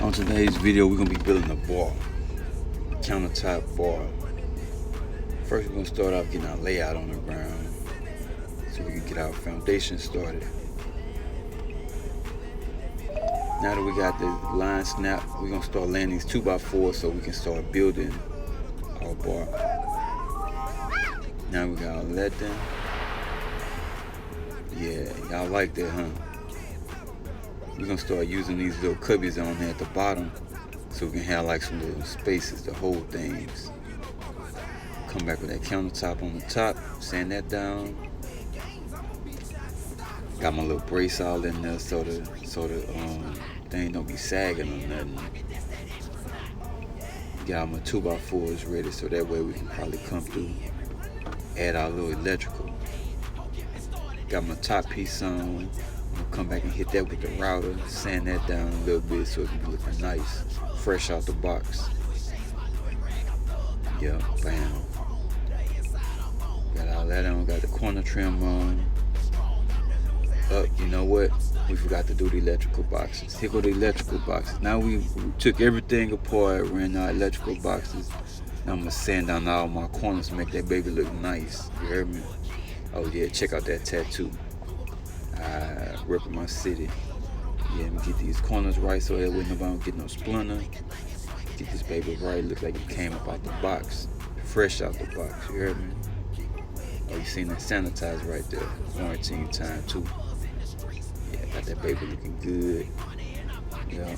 On today's video, we're gonna be building a bar, countertop bar. First, we're gonna start off getting our layout on the ground so we can get our foundation started. Now that we got the line snap, we're gonna start laying these 2x4 so we can start building our bar. Now we got all that done. Yeah, y'all like that, huh? We're gonna start using these little cubbies on there at the bottom so we can have like some little spaces to hold things. Come back with that countertop on the top, sand that down. Got my little brace all in there so the thing don't be sagging or nothing. Got my 2x4s ready so that way we can probably come through, add our little electrical. Got my top piece on. We'll come back and hit that with the router, sand that down a little bit so it can be looking nice, fresh out the box. Yeah, bam. Got all that on, got the corner trim on. You know what? We forgot to do the electrical boxes. Here go the electrical boxes. Now we took everything apart, ran our electrical boxes. Now I'm gonna sand down all my corners to make that baby look nice. You heard me? Oh yeah, check out that tattoo. Repping my city. Yeah, let me get these corners right so that way nobody don't get no splinter. Get this baby right, look like it came up out the box. Fresh out the box, you heard me? Oh, you seen that sanitizer right there. Quarantine time too. Yeah, got that baby looking good. Yeah.